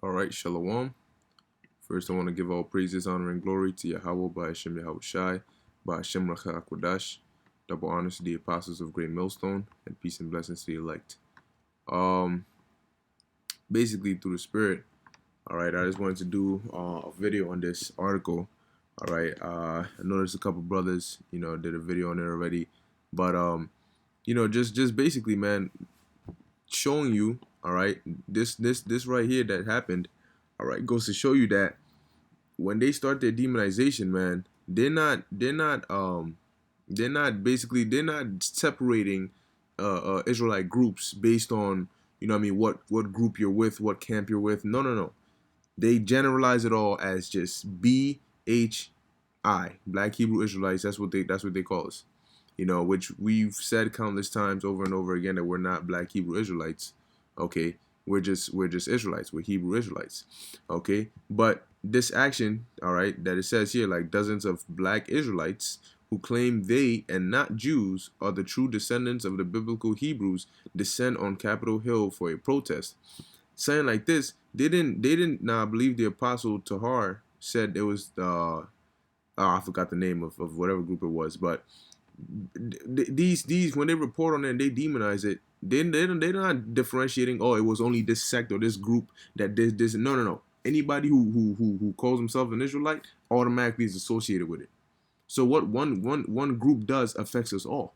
All right, Shalom. First, I want to give all praises, honor, and glory to Yahweh by Hashem Yahweh Shai, by Hashem Rachel HaKodash. Double honors to the apostles of Great Millstone, and peace and blessings to the elect. Um, Basically, through the Spirit, all right, I just wanted to do a video on this article. All right, I noticed a couple brothers, did a video on it already, but just basically, man, showing you, all right, this right here that happened, all right, goes to show you that when they start their demonization, man, they're not separating Israelite groups based on what group you're with, what camp you're with. No, no, no. They generalize it all as just BHI, Black Hebrew Israelites. That's what they call us. Which we've said countless times over and over again that we're not Black Hebrew Israelites. Okay, we're just Israelites. We're Hebrew Israelites. Okay, but this action, all right, that it says here, like dozens of Black Israelites who claim they and not Jews are the true descendants of the biblical Hebrews descend on Capitol Hill for a protest. Saying like this, they didn't believe the apostle Tahar said it was I forgot the name of whatever group it was, but these when they report on it and they demonize it, they're not differentiating. Oh, it was only this sect or this group that did this. No, no, no. Anybody who calls himself an Israelite automatically is associated with it. So what one group does affects us all.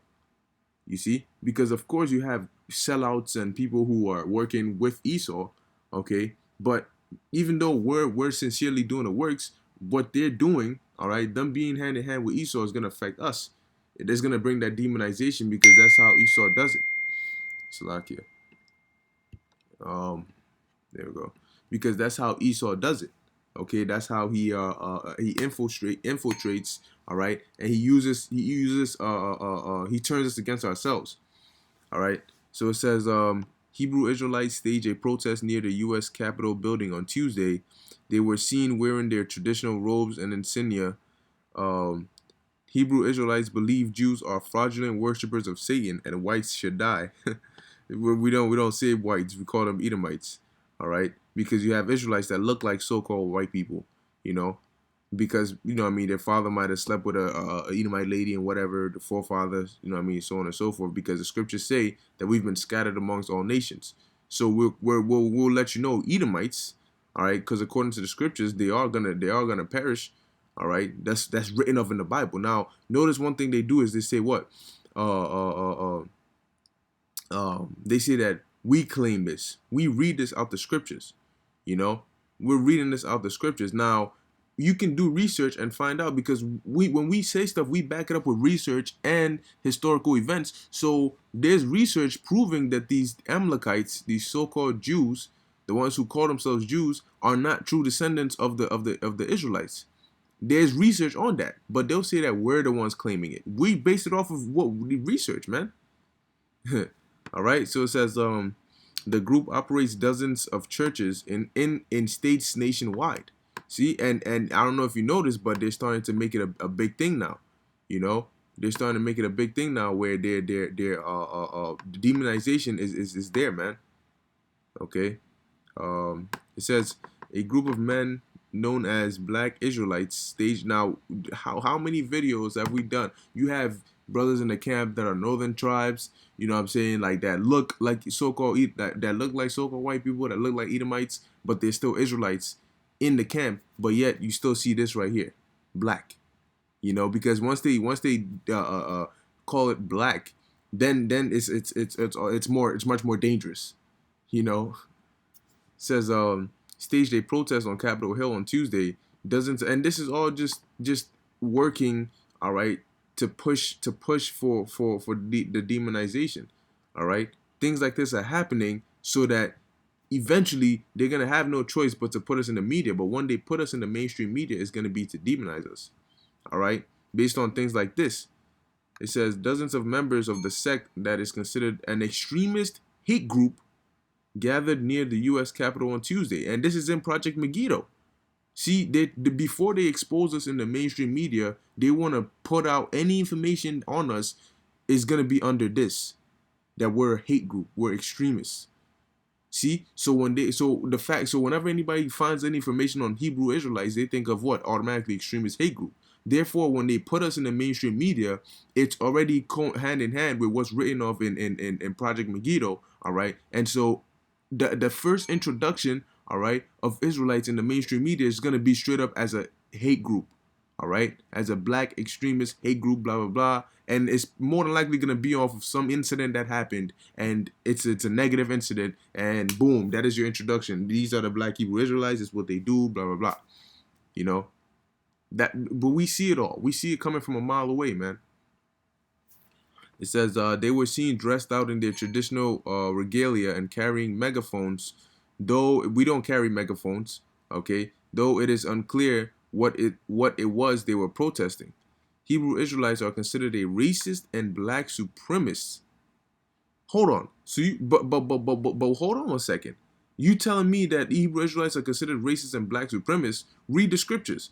You see, because of course you have sellouts and people who are working with Esau. Okay, but even though we're sincerely doing the works, what they're doing, all right, them being hand in hand with Esau is gonna affect us. It is gonna bring that demonization because that's how Esau does it. Salakia. Um, there we go. Because that's how Esau does it. Okay, that's how he infiltrates. All right, and he turns us against ourselves. All right. So it says Hebrew Israelites stage a protest near the U.S. Capitol building on Tuesday. They were seen wearing their traditional robes and insignia. Um, Hebrew Israelites believe Jews are fraudulent worshippers of Satan and whites should die. we don't say whites, we call them Edomites. All right, because you have Israelites that look like so-called white people. You know, because their father might have slept with a Edomite lady and whatever, the forefathers, so on and so forth, because the scriptures say that we've been scattered amongst all nations. So we'll let you know, Edomites, all right, because according to the scriptures they are gonna perish. All right, that's written of in the Bible. Now notice one thing they do is they say what they say that we claim this, we read this out the scriptures. you know we're reading this out the scriptures. Now you can do research and find out, because when we say stuff, we back it up with research and historical events. So there's research proving that these Amalekites, these so-called Jews, the ones who call themselves Jews, are not true descendants of the Israelites. There's research on that, but they'll say that we're the ones claiming it. We base it off of what we research, man. All right. So it says the group operates dozens of churches in states nationwide. See, and I don't know if you noticed, but they're starting to make it a big thing now. You know, they're starting to make it a big thing now, where the demonization is there, man. Okay. It says a group of men known as Black Israelites staged. Now, how many videos have we done? You have brothers in the camp that are northern tribes, you know what I'm saying, like that look like so-called that look like so-called white people, that look like Edomites, but they're still Israelites in the camp, but yet you still see this right here, black. Because once they call it black, then it's much more dangerous. You know, says staged a protest on Capitol Hill on Tuesday. Doesn't And this is all just working, all right, to push for the demonization. All right, things like this are happening so that eventually they're gonna have no choice but to put us in the media. But when they put us in the mainstream media, it's gonna be to demonize us. All right, based on things like this. It says dozens of members of the sect that is considered an extremist hate group gathered near the U.S. Capitol on Tuesday, and this is in Project Megiddo. See, before they expose us in the mainstream media, they want to put out any information on us is gonna be under this, that we're a hate group, we're extremists. See, so whenever anybody finds any information on Hebrew Israelites, they think of what? Automatically extremist hate group. Therefore, when they put us in the mainstream media, it's already hand in hand with what's written of in Project Megiddo, all right? And so the first introduction, all right, of Israelites in the mainstream media is going to be straight up as a hate group, all right, as a black extremist hate group, blah blah blah, and it's more than likely going to be off of some incident that happened, and it's a negative incident, and boom, that is your introduction. These are the black Hebrew Israelites. It's what they do, blah blah blah. You know that, but we see it all. We see it coming from a mile away, man. It says they were seen dressed out in their traditional regalia and carrying megaphones, though we don't carry megaphones, okay? Though it is unclear what it was they were protesting. Hebrew Israelites are considered a racist and black supremacist. Hold on. So you but hold on a second. You telling me that Hebrew Israelites are considered racist and black supremacists? Read the scriptures.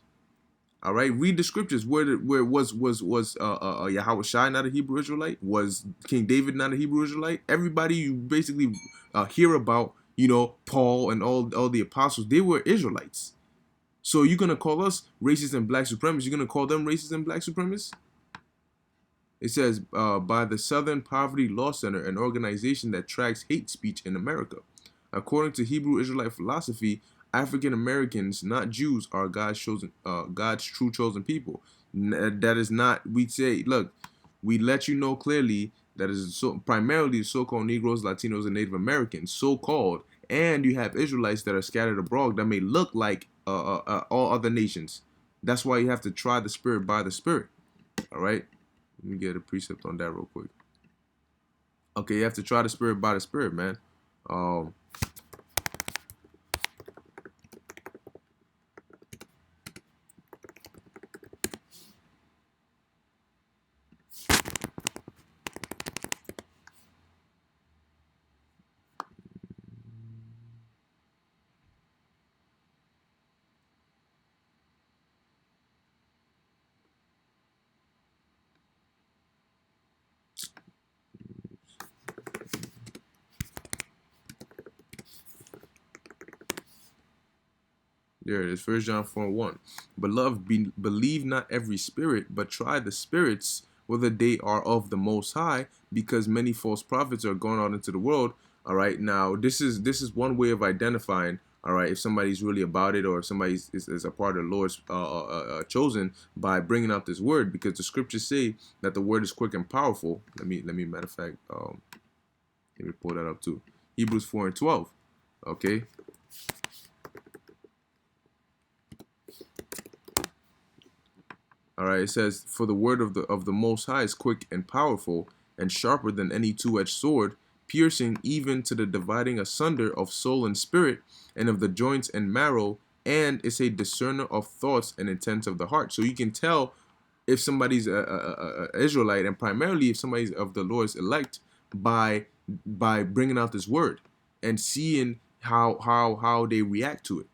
All right, read the scriptures. Where was Yahweh Shai not a Hebrew Israelite? Was King David not a Hebrew Israelite? Everybody you basically hear about, Paul and all the apostles, they were Israelites. So you're gonna call us racist and black supremacists? You're gonna call them racist and black supremacists? It says by the Southern Poverty Law Center, an organization that tracks hate speech in America. According to Hebrew Israelite philosophy, African Americans, not Jews, are God's true chosen people. That is not. We say, look, we let you know clearly that is primarily the so-called Negroes, Latinos, and Native Americans, so-called, and you have Israelites that are scattered abroad that may look like all other nations. That's why you have to try the spirit by the spirit. All right. Let me get a precept on that real quick. Okay, you have to try the spirit by the spirit, man. There it is, 1 John 4:1. Beloved, believe not every spirit, but try the spirits whether they are of the Most High, because many false prophets are going out into the world. All right, now this is one way of identifying. All right, if somebody's really about it, or if somebody is a part of the Lord's chosen, by bringing out this word, because the scriptures say that the word is quick and powerful. Let me matter of fact, let me pull that up too. Hebrews 4:12. Okay. All right, it says, "For the word of the Most High is quick and powerful, and sharper than any two-edged sword, piercing even to the dividing asunder of soul and spirit, and of the joints and marrow, and it's a discerner of thoughts and intents of the heart." So you can tell if somebody's a Israelite, and primarily if somebody's of the Lord's elect, by bringing out this word and seeing how they react to it.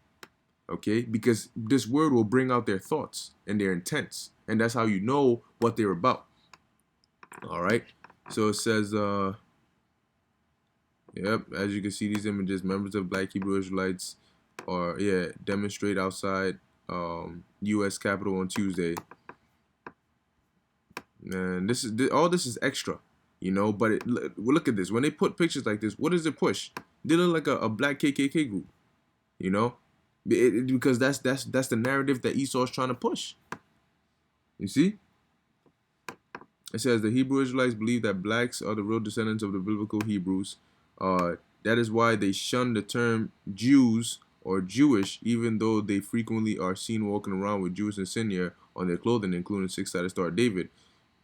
Okay, because this word will bring out their thoughts and their intents, and that's how you know what they're about. All right, so it says yep, as you can see, these images, members of black Hebrew Israelites are demonstrate outside U.S. Capitol on Tuesday. And all this is extra, but look at this. When they put pictures like this, what does it push? They look like a black KKK group, because that's the narrative that Esau's trying to push. You see, it says the Hebrew Israelites believe that blacks are the real descendants of the biblical Hebrews. That is why they shun the term Jews or Jewish, even though they frequently are seen walking around with Jewish insignia on their clothing, including six-sided Star of David.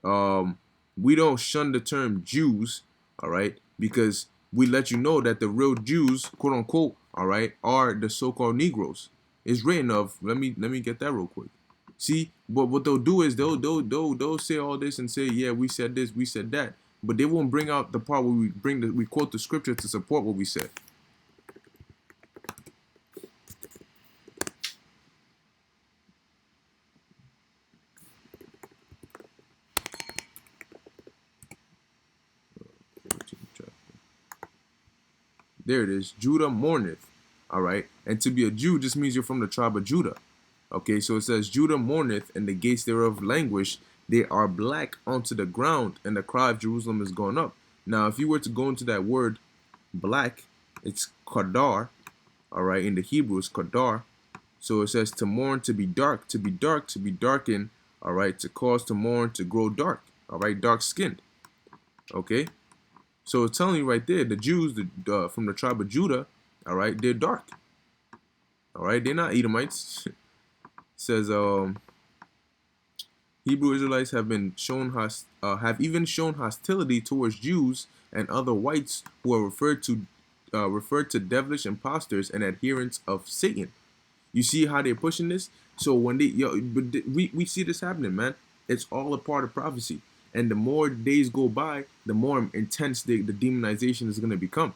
We don't shun the term Jews, all right, because we let you know that the real Jews, quote unquote, all right, are the so-called Negroes. It's written of. Let me get that real quick. See, but what they'll do is they'll say all this and say, yeah, we said this, we said that, but they won't bring out the part where we quote the scripture to support what we said. There it is. Judah mourneth. All right. And to be a Jew just means you're from the tribe of Judah. Okay. So it says, Judah mourneth, and the gates thereof languish. They are black unto the ground, and the cry of Jerusalem is gone up. Now, if you were to go into that word black, it's kadar. All right. In the Hebrew, it's kadar. So it says to mourn, to be dark, to be dark, to be darkened. All right. To cause to mourn, to grow dark. All right. Dark skinned. Okay. So it's telling you right there, the Jews from the tribe of Judah, all right, they're dark. All right, they're not Edomites. It says Hebrew Israelites have even shown hostility towards Jews and other whites who are referred to devilish imposters and adherents of Satan. You see how they're pushing this? So when we see this happening, man. It's all a part of prophecy. And the more days go by, the more intense the demonization is going to become.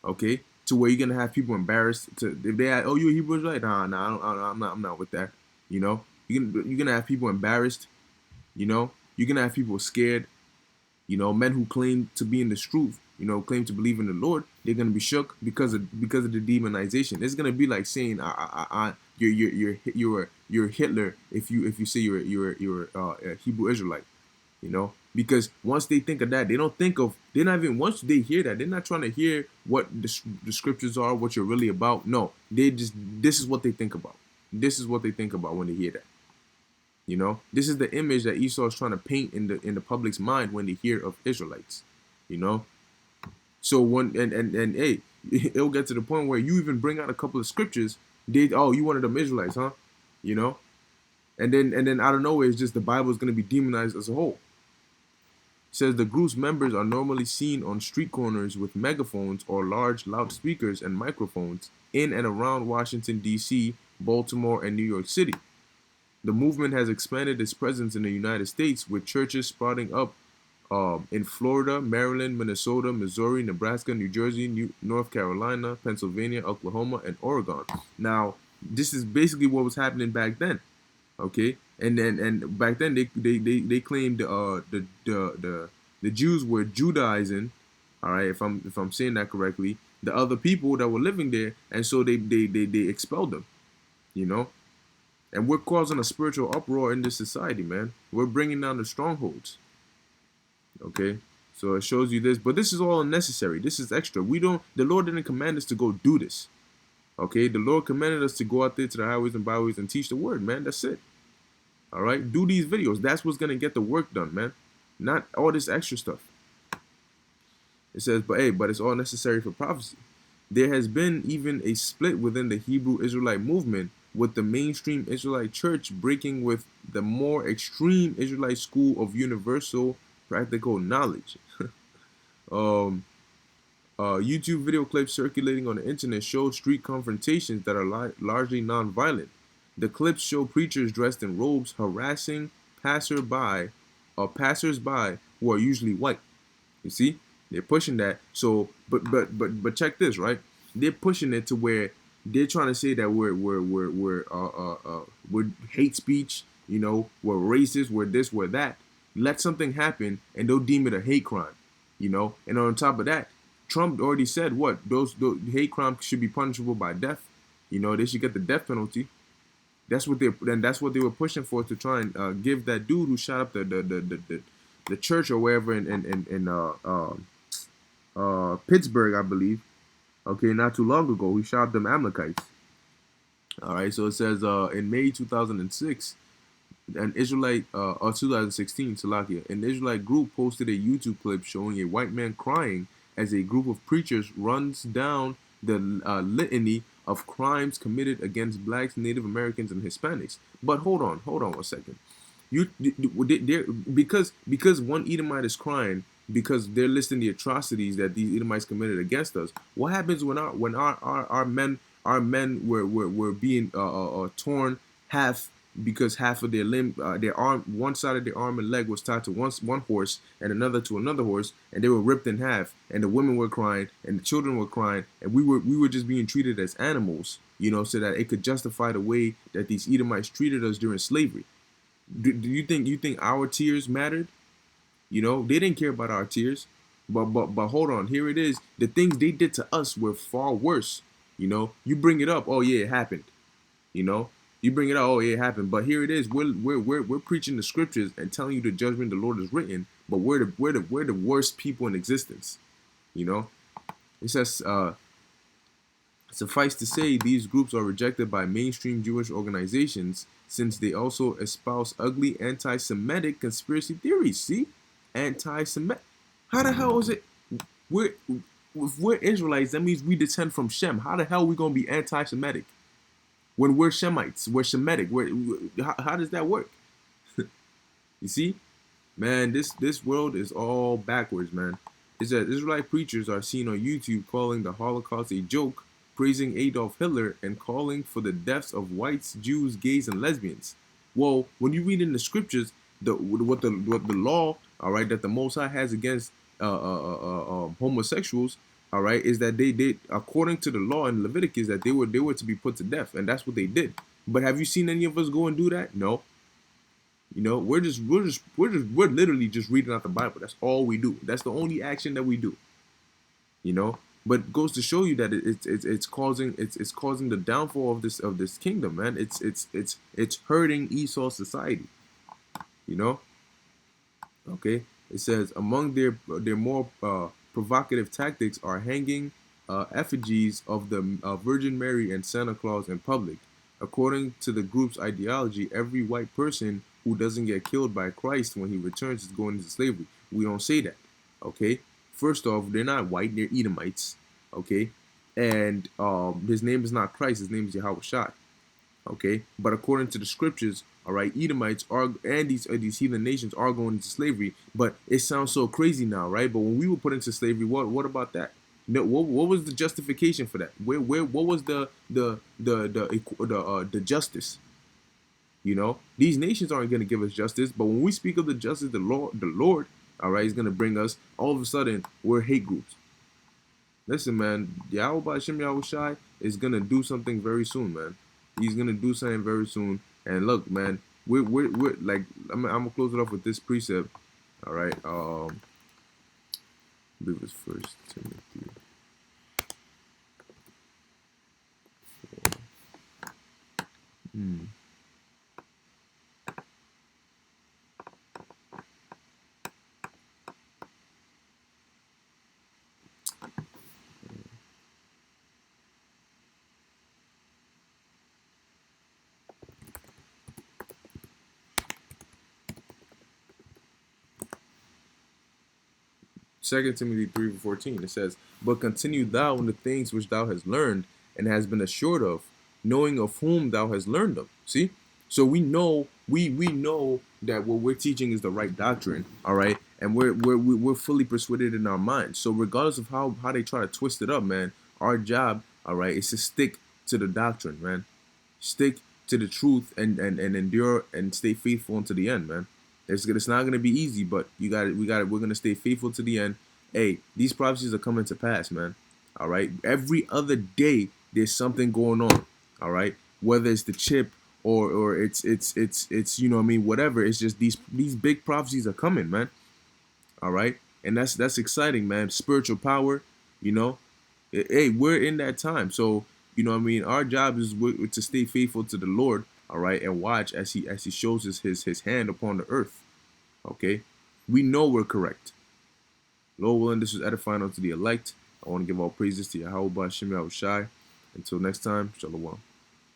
Okay, to where you're gonna have people embarrassed to if they ask, oh, you a Hebrew Israelite? Nah, I'm not with that. You know, you're gonna have people embarrassed. You know, you're gonna have people scared. You know, men who claim to be in the truth, you know, claim to believe in the Lord, they're gonna be shook because of the demonization. It's gonna be like saying, you're Hitler if you say you're a Hebrew Israelite. You know, because once they think of that, they don't think of, they're not even, once they hear that, they're not trying to hear what the scriptures are, what you're really about. No, this is what they think about. This is what they think about when they hear that. You know, this is the image that Esau is trying to paint in the public's mind when they hear of Israelites. You know, so and hey, it'll get to the point where you even bring out a couple of scriptures. Oh, you one of them Israelites, huh? You know, and then out of nowhere, it's just the Bible is going to be demonized as a whole. Says the group's members are normally seen on street corners with megaphones or large loudspeakers and microphones in and around Washington, D.C., Baltimore, and New York City. The movement has expanded its presence in the United States, with churches sprouting up in Florida, Maryland, Minnesota, Missouri, Nebraska, New Jersey, North Carolina, Pennsylvania, Oklahoma, and Oregon. Now, this is basically what was happening back then. Okay, and back then they claimed the Jews were Judaizing. All right, if I'm saying that correctly, the other people that were living there, and so they expelled them. You know, and we're causing a spiritual uproar in this society, man. We're bringing down the strongholds. Okay, so it shows you this, but this is all unnecessary. This is extra. The Lord didn't command us to go do this. Okay, the Lord commanded us to go out there to the highways and byways and teach the word, man. That's it. All right, do these videos. That's what's gonna get the work done, man. Not all this extra stuff. It says, but it's all necessary for prophecy. There has been even a split within the Hebrew Israelite movement, with the mainstream Israelite church breaking with the more extreme Israelite school of universal practical knowledge. YouTube video clips circulating on the internet show street confrontations that are largely non-violent. The clips show preachers dressed in robes harassing passersby who are usually white. You see, they're pushing that. So, but check this, right? They're pushing it to where they're trying to say that we're hate speech. You know, we're racist. We're this. We're that. Let something happen, and they'll deem it a hate crime. You know, and on top of that, Trump already said what those hate crimes should be punishable by death. You know, they should get the death penalty. That's what they were pushing for, to try and give that dude who shot up the church or wherever in Pittsburgh, I believe. Okay, not too long ago, he shot them Amalekites. All right, so it says in May 2006, an Israelite, or 2016, Salakia, an Israelite group posted a YouTube clip showing a white man crying as a group of preachers runs down the litany of crimes committed against blacks, Native Americans, and Hispanics. But hold on 1 second. Because one Edomite is crying because they're listing the atrocities that these Edomites committed against us. What happens when our men were being torn half, because half of their limb, their arm, one side of their arm and leg was tied to one horse and another to another horse, and they were ripped in half, and the women were crying and the children were crying, and we were just being treated as animals, you know, so that it could justify the way that these Edomites treated us during slavery. Do you think our tears mattered? You know, they didn't care about our tears. But hold on, here it is. The things they did to us were far worse. You know, you bring it up, oh yeah, it happened. You know, you bring it up, oh yeah, it happened. But here it is. We're preaching the scriptures and telling you the judgment the Lord has written. But we're the worst people in existence. You know, it says suffice to say, these groups are rejected by mainstream Jewish organizations since they also espouse ugly anti-Semitic conspiracy theories. See, anti-Semitic. How the hell is it? We're if we're Israelites, that means we descend from Shem. How the hell are we gonna be anti-Semitic when we're Shemites? We're Shemitic. How does that work? You see, man, this world is all backwards, man. It's that Israelite preachers are seen on YouTube calling the Holocaust a joke, praising Adolf Hitler, and calling for the deaths of whites, Jews, gays, and lesbians. Well, when you read in the scriptures, what the law, all right, that the Most High has against homosexuals, all right, is that they according to the law in Leviticus that they were to be put to death, and that's what they did. But have you seen any of us go and do that? No. You know, we're literally just reading out the Bible. That's all we do. That's the only action that we do. You know, but it goes to show you that it's causing the downfall of this kingdom, man. It's hurting Esau's society. You know, okay. It says among their more provocative tactics are hanging effigies of the Virgin Mary and Santa Claus in public. According to the group's ideology, every white person who doesn't get killed by Christ when he returns is going into slavery. We don't say that. Okay? First off, they're not white, they're Edomites. Okay? And his name is not Christ, his name is Yahweh Shai. Okay? But according to the scriptures, all right, Edomites are and these heathen nations are going into slavery, but it sounds so crazy now, right? But when we were put into slavery, what about that? No, what was the justification for that? What was the justice? You know, these nations aren't going to give us justice, but when we speak of the justice, the Lord, all right, is going to bring us. All of a sudden, we're hate groups. Listen, man, Yahweh Ba'Shem Yahweh Shai is going to do something very soon, man. He's going to do something very soon. And look, man, we're like, I'm going to close it off with this precept. All right. I believe it's First Timothy. Hmm. 2 Timothy 3:14. It says, "But continue thou in the things which thou hast learned and has been assured of, knowing of whom thou hast learned them." See? So we know that what we're teaching is the right doctrine, all right? And we're fully persuaded in our minds. So regardless of how they try to twist it up, man, our job, all right, is to stick to the doctrine, man. Stick to the truth and endure and stay faithful unto the end, man. It's not gonna be easy, but we're gonna stay faithful to the end. Hey, these prophecies are coming to pass, man. All right. Every other day there's something going on. All right. Whether it's the chip or it's you know what I mean, whatever. It's just these big prophecies are coming, man. All right. And that's exciting, man. Spiritual power, you know. Hey, we're in that time. So, you know what I mean, our job is to stay faithful to the Lord, all right, and watch as he shows his hand upon the earth. Okay? We know we're correct. Lord willing, this was edifying unto the elect. I want to give all praises to Yahweh Ba'Shem Yahushai. Until next time, Shalom.